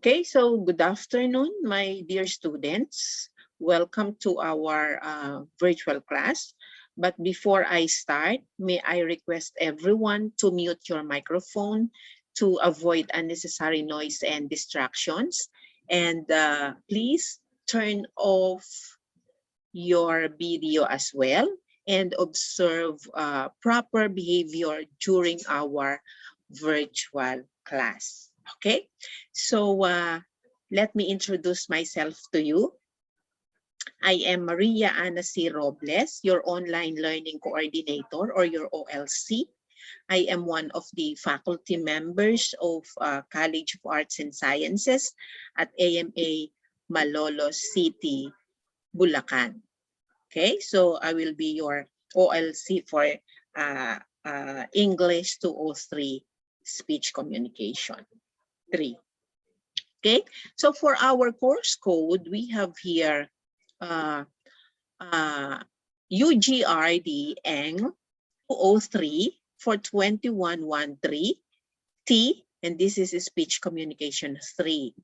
Okay, so good afternoon, my dear students. Welcome to our virtual class. But before I start, may I request everyone to mute your microphone to avoid unnecessary noise and distractions. And please turn off your video as well and observe proper behavior during our virtual class. Okay, so let me introduce myself to you. I am Maria Ana C. Robles, your online learning coordinator or your OLC. I am one of the faculty members of College of Arts and Sciences at AMA Malolos City, Bulacan. Okay, so I will be your OLC for English 203 Speech Communication 3. Okay, so for our course code, we have here UGRD ENG 203 for 2113 T, and this is Speech Communication 3.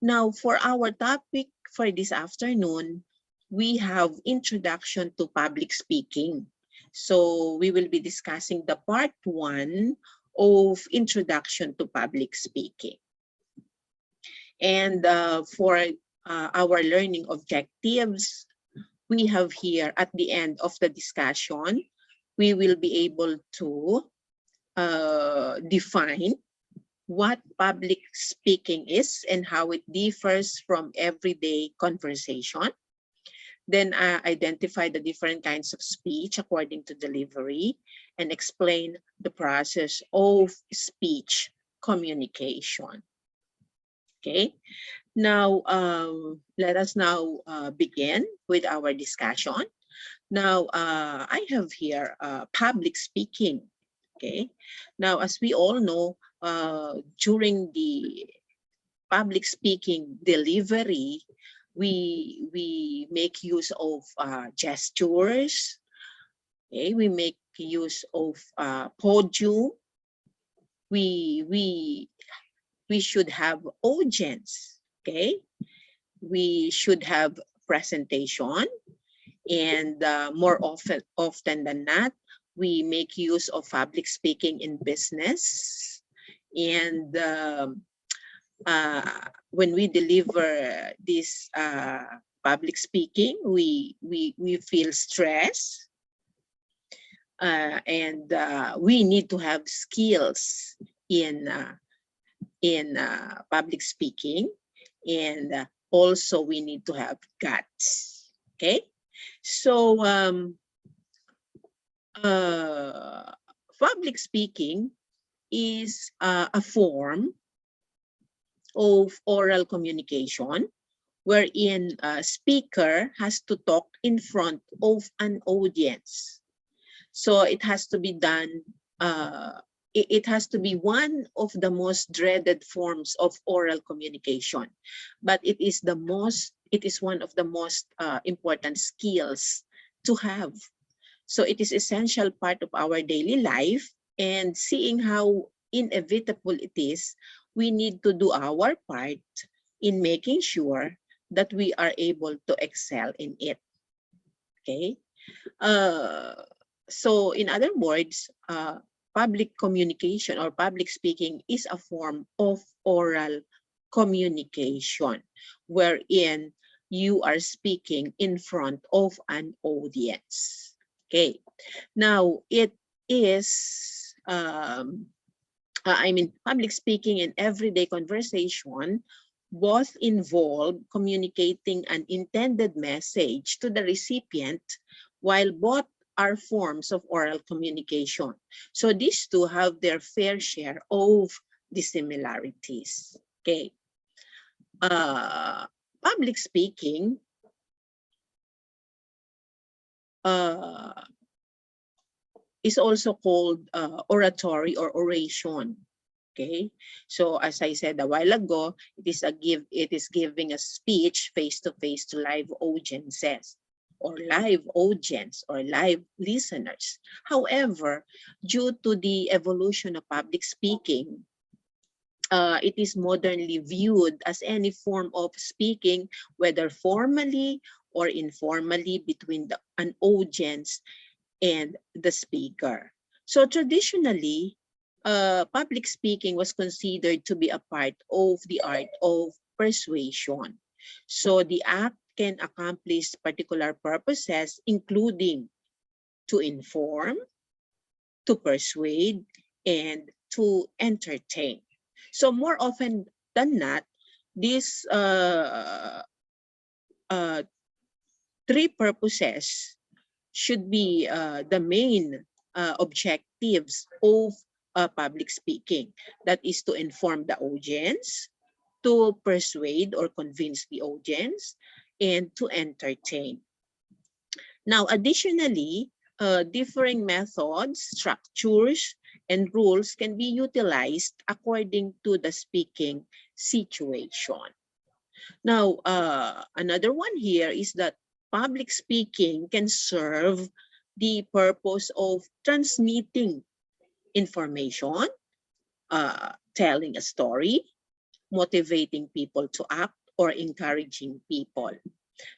Now, for our topic for this afternoon, we have Introduction to Public Speaking. So we will be discussing the part 1 of Introduction to Public Speaking. And for our learning objectives, we have here at the end of the discussion, we will be able to define what public speaking is and how it differs from everyday conversation. Then identify the different kinds of speech according to delivery and explain the process of speech communication. Okay, now let us now begin with our discussion. Now I have here public speaking. Okay, now as we all know, during the public speaking delivery, we make use of gestures. Okay, we make use of podium. We should have audience. Okay, we should have presentation, and more often than not, we make use of public speaking in business. And when we deliver this public speaking, we feel stress, and we need to have skills in public speaking, and also we need to have guts. Okay, so public speaking is a form of oral communication wherein a speaker has to talk in front of an audience. So it has to be done, it has to be one of the most dreaded forms of oral communication, but it is one of the most important skills to have. So it is essential part of our daily life, and seeing how inevitable it is, we need to do our part in making sure that we are able to excel in it. Okay. So in other words, public communication or public speaking is a form of oral communication wherein you are speaking in front of an audience. Okay, now it is, public speaking and everyday conversation both involve communicating an intended message to the recipient, while both are forms of oral communication. So these two have their fair share of dissimilarities. Okay. Public speaking is also called oratory or oration. Okay, so as I said a while ago, it is giving a speech face to face to live audiences or live audience or live listeners. However, due to the evolution of public speaking, it is modernly viewed as any form of speaking, whether formally or informally, between an audience and the speaker. So traditionally, public speaking was considered to be a part of the art of persuasion. So the act can accomplish particular purposes, including to inform, to persuade, and to entertain. So more often than not, these uh, three purposes should be the main objectives of public speaking. That is to inform the audience, to persuade or convince the audience, and to entertain. Now, additionally, differing methods, structures, and rules can be utilized according to the speaking situation. Now, another one here is that public speaking can serve the purpose of transmitting information, telling a story, motivating people to act, or encouraging people.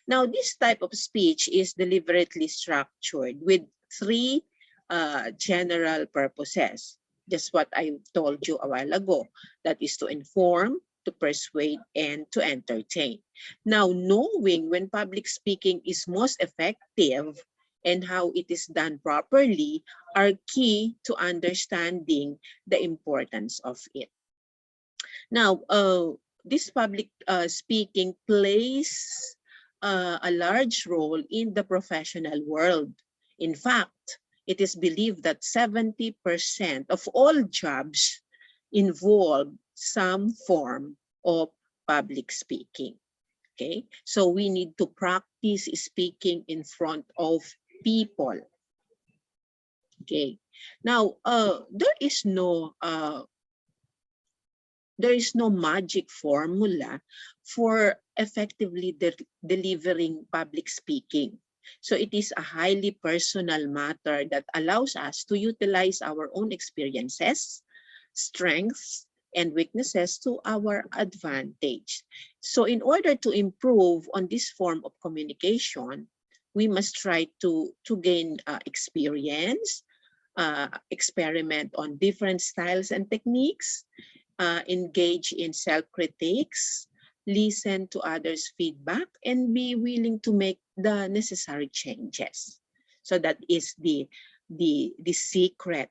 Now, this type of speech is deliberately structured with three general purposes. Just what I told you a while ago. That is to inform, to persuade, and to entertain. Now, knowing when public speaking is most effective and how it is done properly are key to understanding the importance of it. Now, this public speaking plays a large role in the professional world. In fact, it is believed that 70% of all jobs involve some form of public speaking. Okay, so we need to practice speaking in front of people. Okay, now there is no magic formula for effectively delivering public speaking. So it is a highly personal matter that allows us to utilize our own experiences, strengths, and weaknesses to our advantage. So in order to improve on this form of communication, we must try to gain experience, experiment on different styles and techniques, engage in self-critiques, listen to others' feedback, and be willing to make the necessary changes. So that is the secret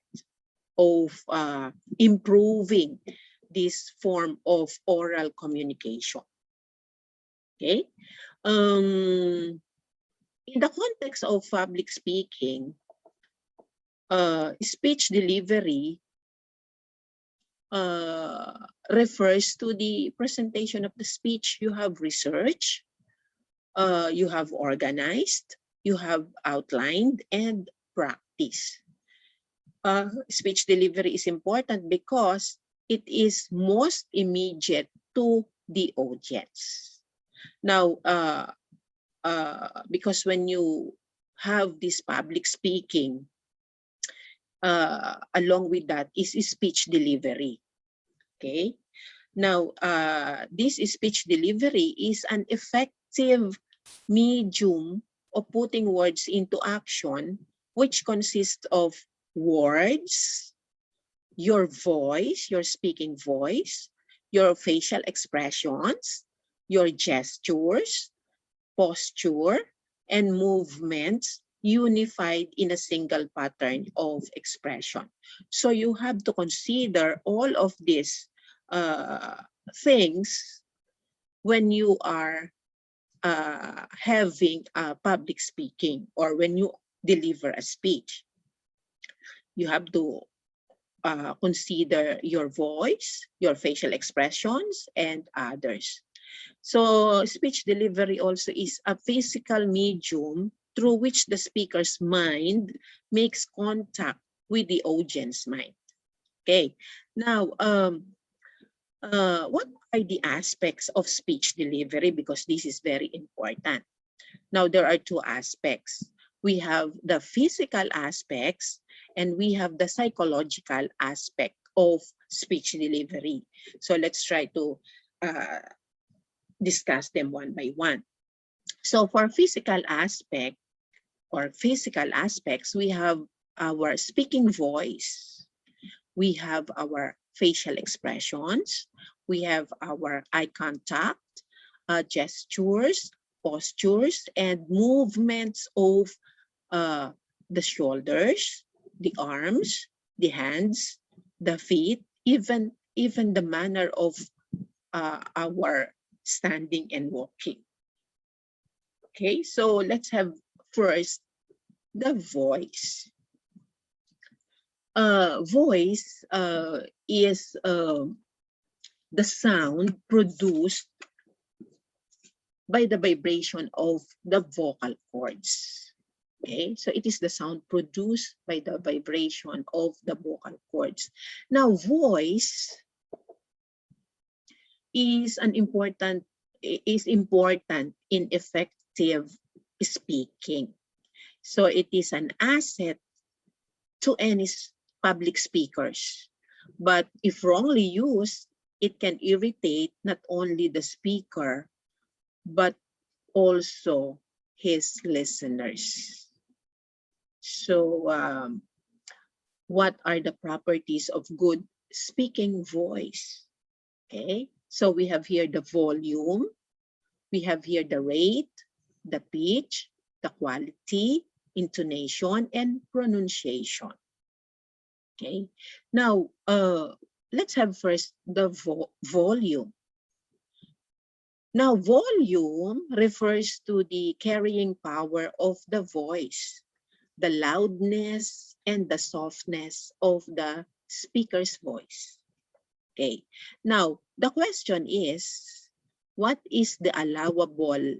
of improving this form of oral communication. Okay. In the context of public speaking, speech delivery refers to the presentation of the speech you have researched, you have organized, you have outlined, and practiced. Speech delivery is important because it is most immediate to the audience. Now, because when you have this public speaking, along with that is speech delivery. Okay. Now, this speech delivery is an effective medium of putting words into action, which consists of words, your voice, your speaking voice, your facial expressions, your gestures, posture, and movements unified in a single pattern of expression. So you have to consider all of these things when you are having public speaking or when you deliver a speech. You have to consider your voice, your facial expressions, and others. So speech delivery also is a physical medium through which the speaker's mind makes contact with the audience mind. Okay, now what are the aspects of speech delivery? Because this is very important. Now there are two aspects. We have the physical aspects and we have the psychological aspect of speech delivery. So let's try to discuss them one by one. So for physical aspect or physical aspects, we have our speaking voice. We have our facial expressions. We have our eye contact, gestures, postures, and movements of the shoulders, the arms, the hands, the feet, even the manner of our standing and walking. Okay, so let's have first the voice. Voice is the sound produced by the vibration of the vocal cords. Okay, so it is the sound produced by the vibration of the vocal cords. Now, voice is important in effective speaking. So it is an asset to any public speakers. But if wrongly used, it can irritate not only the speaker, but also his listeners. So what are the properties of good speaking voice? Okay, so we have here the volume, we have here the rate, the pitch, the quality, intonation, and pronunciation. Okay, now let's have first the volume. Now, volume refers to the carrying power of the voice, the loudness and the softness of the speaker's voice. Okay, now the question is, what is the allowable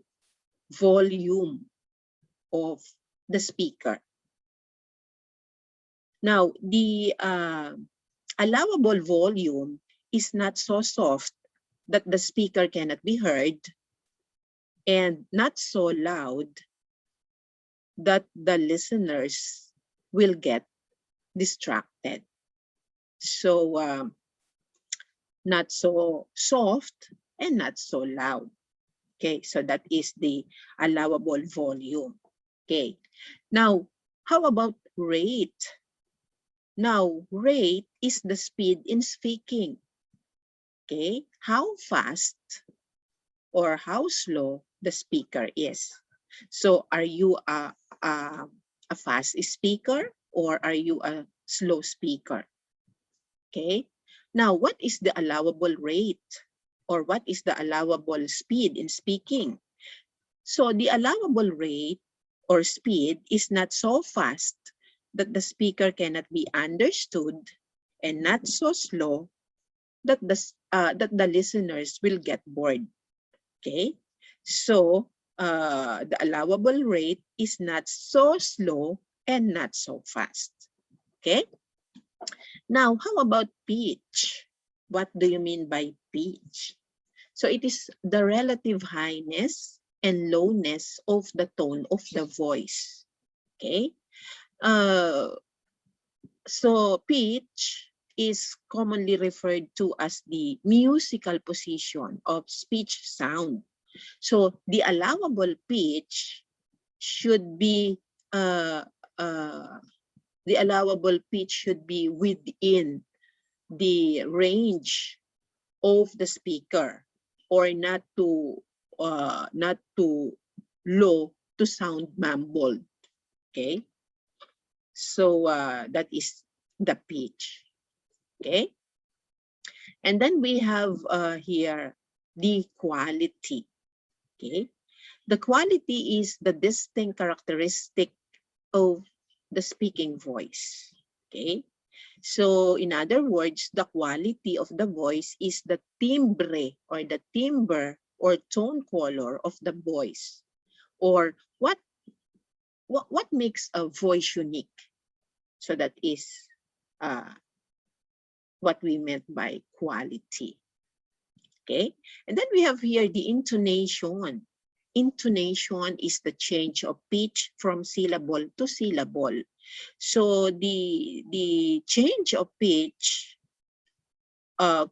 volume of the speaker? Now, the allowable volume is not so soft that the speaker cannot be heard, and not so loud that the listeners will get distracted. So not so soft and not so loud. Okay, so that is the allowable volume. Okay, now how about rate? Now, rate is the speed in speaking. Okay, how fast or how slow the speaker is. So are you a fast speaker or are you a slow speaker? Okay, now what is the allowable rate or what is the allowable speed in speaking? So the allowable rate or speed is not so fast that the speaker cannot be understood, and not so slow that the listeners will get bored. Okay, so the allowable rate is not so slow and not so fast. Okay, now how about pitch? What do you mean by pitch? So it is the relative highness and lowness of the tone of the voice. Okay, so pitch is commonly referred to as the musical position of speech sound. So the allowable pitch should be within the range of the speaker, or not too low to sound mumbled. Okay, so that is the pitch. Okay, and then we have here the quality. Okay, the quality is the distinct characteristic of the speaking voice. Okay, so in other words, the quality of the voice is the timbre or the timbre or tone color of the voice, or what makes a voice unique. So that is what we meant by quality. Okay, and then we have here the intonation. Intonation is the change of pitch from syllable to syllable. So the change of pitch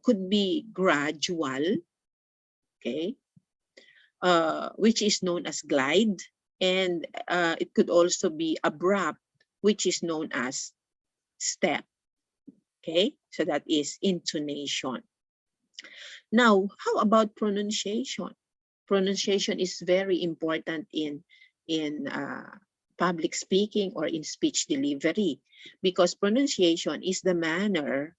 could be gradual, okay, which is known as glide, and it could also be abrupt, which is known as step. Okay, so that is intonation. Now, how about pronunciation? Pronunciation is very important in public speaking or in speech delivery, because pronunciation is the manner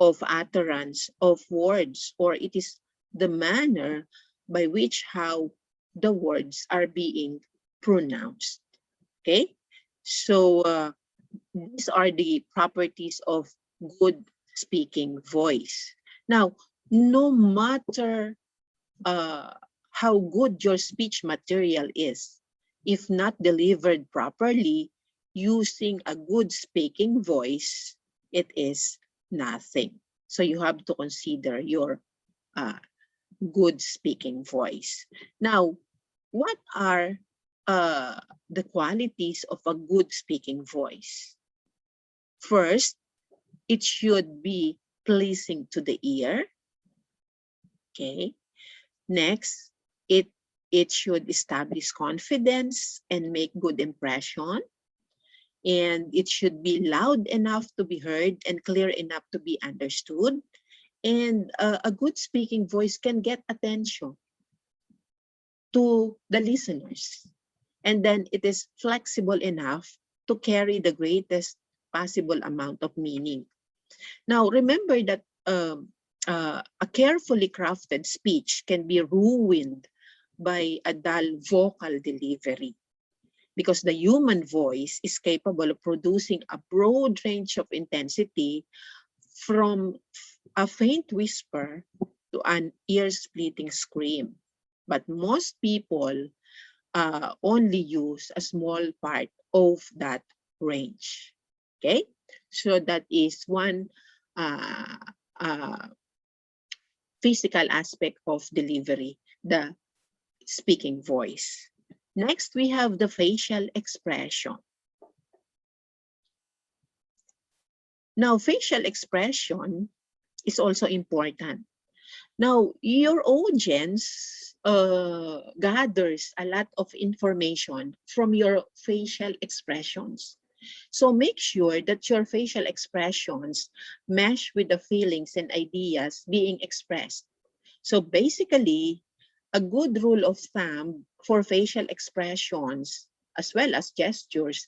of utterance of words, or it is the manner by which how the words are being pronounced. Okay, so these are the properties of good speaking voice. Now, no matter how good your speech material is, if not delivered properly using a good speaking voice, it is nothing. So you have to consider your uh, good speaking voice. Now, what are the qualities of a good speaking voice? First, it should be pleasing to the ear. Okay. Next, it should establish confidence and make good impression. And it should be loud enough to be heard and clear enough to be understood. And a good speaking voice can get attention to the listeners. And then it is flexible enough to carry the greatest possible amount of meaning. Now, remember that a carefully crafted speech can be ruined by a dull vocal delivery, because the human voice is capable of producing a broad range of intensity, from a faint whisper to an ear-splitting scream. But most people only use a small part of that range. Okay, so that is one uh, uh, physical aspect of delivery, the speaking voice. Next, we have the facial expression. Now, facial expression is also important. Now, your audience gathers a lot of information from your facial expressions. So make sure that your facial expressions mesh with the feelings and ideas being expressed. So basically, a good rule of thumb for facial expressions as well as gestures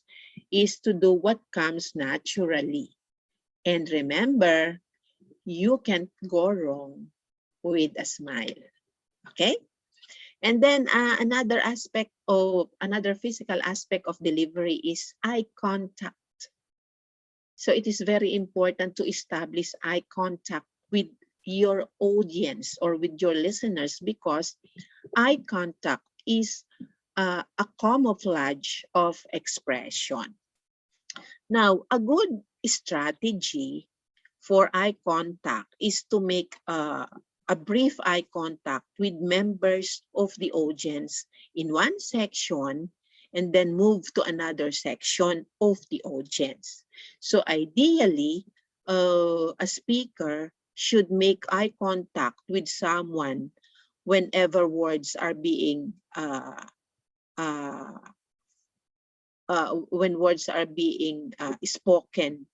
is to do what comes naturally. And remember, you can't go wrong with a smile. Okay? And then another physical aspect of delivery is eye contact. So it is very important to establish eye contact with your audience or with your listeners, because eye contact is a camouflage of expression. Now, a good strategy for eye contact is to make a brief eye contact with members of the audience in one section and then move to another section of the audience. So ideally, a speaker should make eye contact with someone whenever words are being uh, when words are being spoken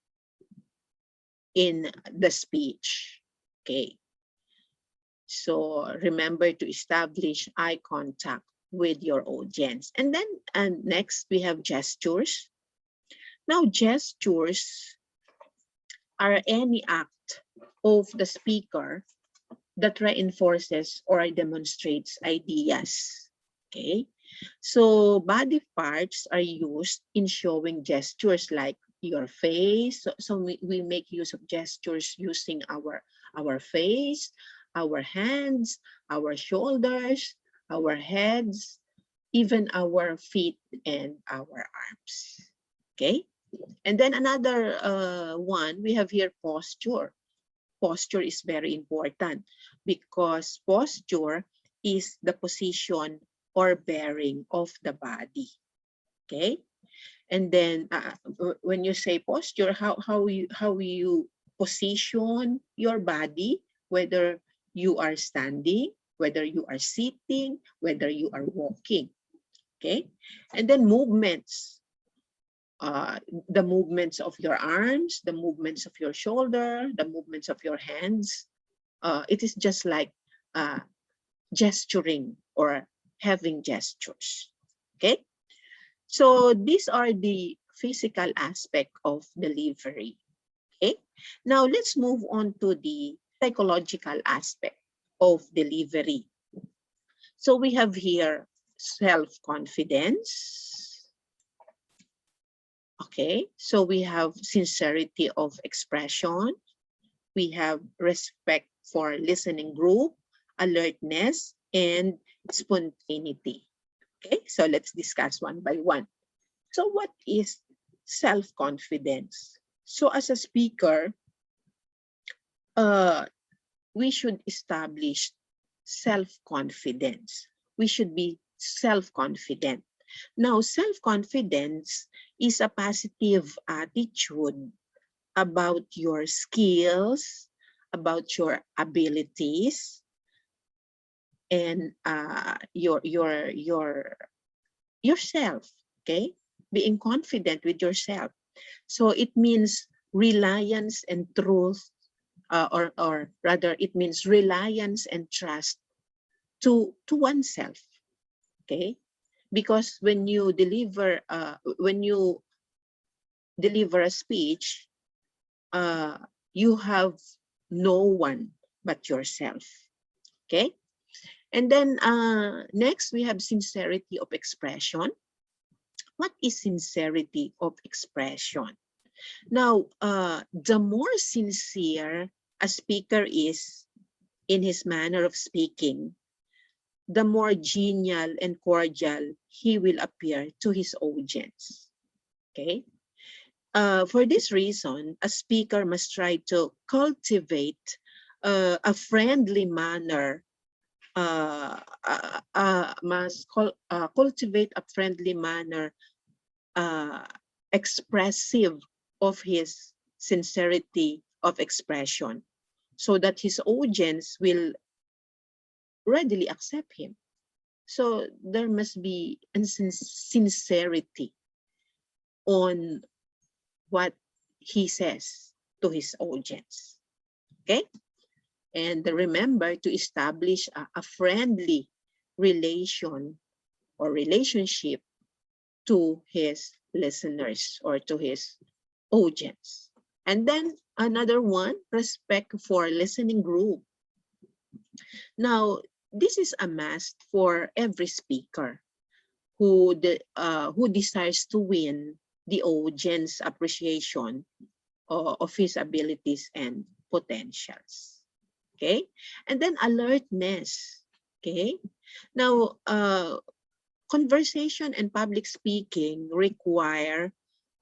in the speech. Okay. So remember to establish eye contact with your audience. And then next we have gestures. Now, gestures are any act of the speaker that reinforces or demonstrates ideas. Okay. So body parts are used in showing gestures like your face. So we make use of gestures using our face, our hands, our shoulders, our heads, even our feet and our arms. Okay. And then another one, we have here posture. Posture is very important because posture is the position or bearing of the body. Okay. And then when you say posture, how you position your body, whether you are standing, whether you are sitting, whether you are walking. Okay, and then movements. The movements of your arms, the movements of your shoulder, the movements of your hands. It is just like uh, gesturing or having gestures. Okay, so these are the physical aspect of delivery. Okay, now let's move on to the psychological aspect of delivery. So we have here self-confidence. Okay, so we have sincerity of expression. We have respect for listening group, alertness, and spontaneity. Okay, so let's discuss one by one. So what is self-confidence? So as a speaker, uh, we should establish self-confidence. We should be self-confident. Now, self-confidence is a positive attitude about your skills, about your abilities, and yourself. Okay, being confident with yourself. So it means reliance and truth, or rather, it means reliance and trust to oneself. Okay, because when you deliver a speech, uh, you have no one but yourself. Okay, and then next we have sincerity of expression. What is sincerity of expression? Now, the more sincere a speaker is in his manner of speaking, the more genial and cordial he will appear to his audience. Okay. For this reason, a speaker must try to cultivate a friendly manner, cultivate a friendly manner, uh, expressive of his sincerity of expression, so that his audience will readily accept him. So there must be sincerity on what he says to his audience. Okay? And remember to establish a friendly relation or relationship to his listeners or to his audience. And then another one, respect for listening group. Now, this is a must for every speaker who desires to win the audience appreciation of his abilities and potentials. Okay, and then alertness. Okay, now conversation and public speaking require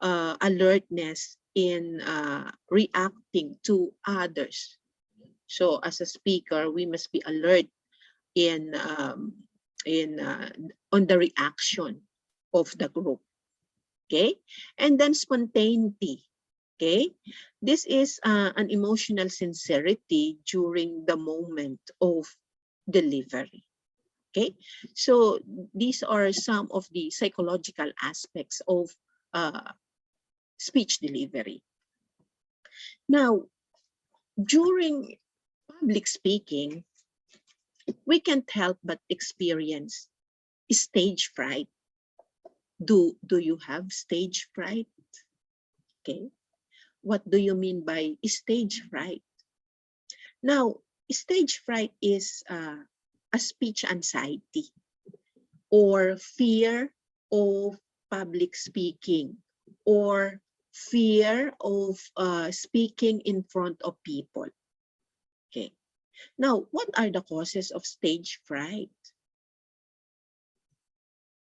alertness in reacting to others. So as a speaker, we must be alert in in uh, on the reaction of the group. Okay, and then spontaneity. Okay, this is an emotional sincerity during the moment of delivery. Okay, so these are some of the psychological aspects of speech delivery. Now, during public speaking, we can't help but experience stage fright. Do you have stage fright? Okay, what do you mean by stage fright? Now, stage fright is a speech anxiety or fear of public speaking or fear of speaking in front of people. Okay. Now, what are the causes of stage fright?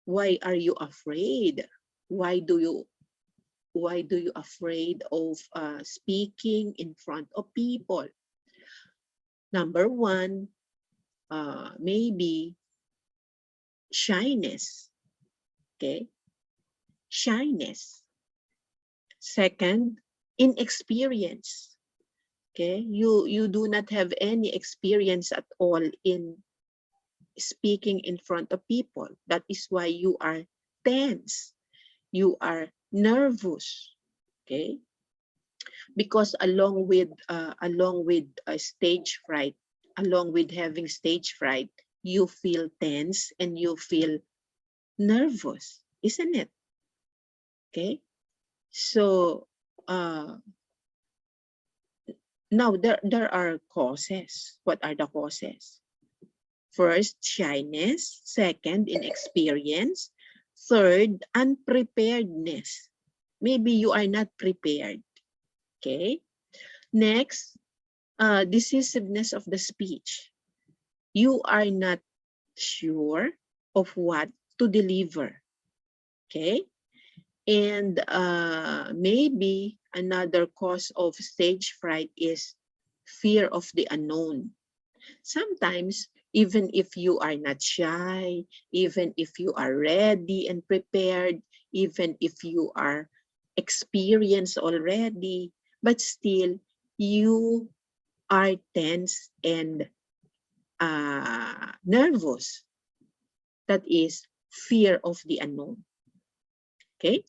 Why are you afraid? Why do you afraid of speaking in front of people? Number one, maybe shyness. Okay, shyness. Second, inexperience. Okay, you do not have any experience at all in speaking in front of people. That is why you are tense, you are nervous. Okay, because along with stage fright, along with having stage fright, you feel tense and you feel nervous, isn't it? Okay, so now there are causes. What are the causes? First, shyness. Second, inexperience. Third, unpreparedness. Maybe you are not prepared. Okay. Next, decisiveness of the speech. You are not sure of what to deliver. Okay. And maybe another cause of stage fright is fear of the unknown. Sometimes, even if you are not shy, even if you are ready and prepared, even if you are experienced already, but still you are tense and nervous. That is fear of the unknown. Okay.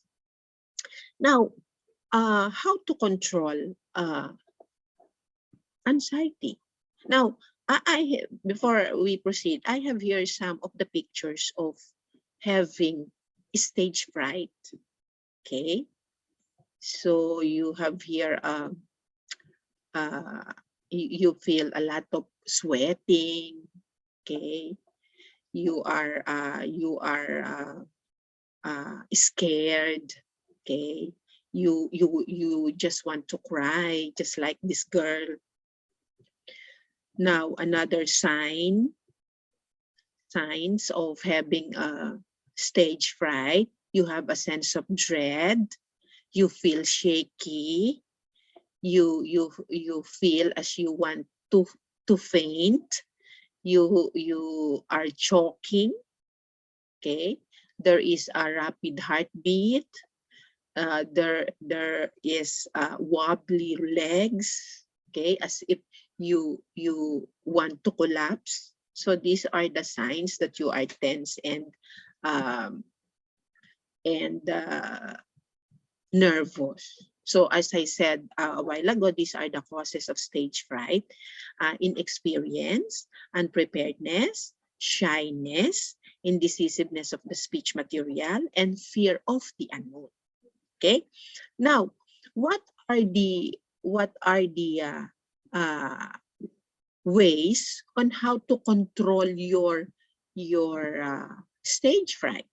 Now, how to control anxiety? Now, before we proceed, I have here some of the pictures of having stage fright. Okay, so you have here uh, you feel a lot of sweating. Okay, you are scared. Okay, you just want to cry, just like this girl. Now, another signs of having a stage fright, you have a sense of dread, you feel shaky, you feel as you want to faint, you are choking. Okay, there is a rapid heartbeat, there is wobbly legs. Okay, as if you want to collapse. So these are the signs that you are tense um, and nervous. So as I said a while ago, these are the causes of stage fright: inexperience, unpreparedness, shyness, indecisiveness of the speech material, and fear of the unknown. Okay. Now, what are the uh, ways on how to control your stage fright?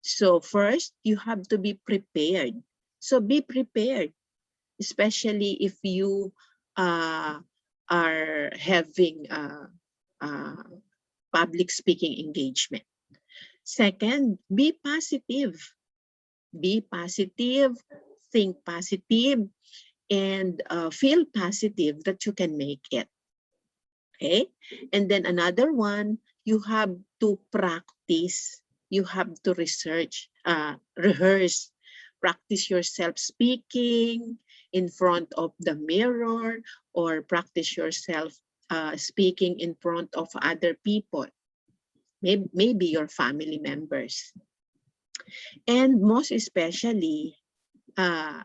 So first, you have to be prepared. So be prepared, especially if you uh, are having uh, public speaking engagement. Second, be positive. Be positive, think positive, and feel positive that you can make it. Okay, and then another one, you have to practice, you have to rehearse, practice yourself speaking in front of the mirror, or practice yourself speaking in front of other people, maybe your family members. And most especially, uh,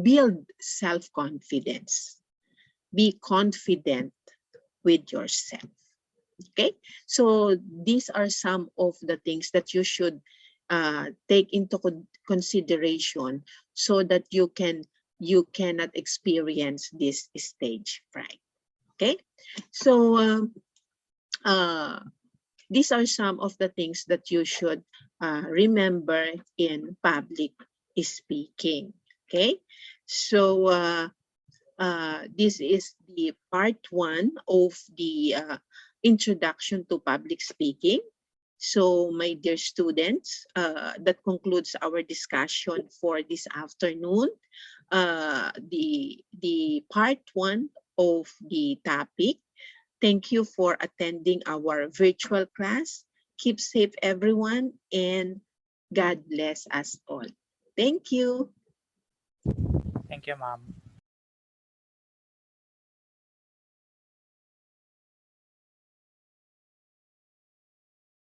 build self-confidence. Be confident with yourself. Okay, so these are some of the things that you should take into consideration so that you cannot experience this stage fright. Okay, so these are some of the things that you should remember in public speaking. Okay, so this is the part one of the introduction to public speaking. So my dear students, that concludes our discussion for this afternoon. The part one of the topic. Thank you for attending our virtual class. Keep safe, everyone, and God bless us all. Thank you. Thank you, ma'am.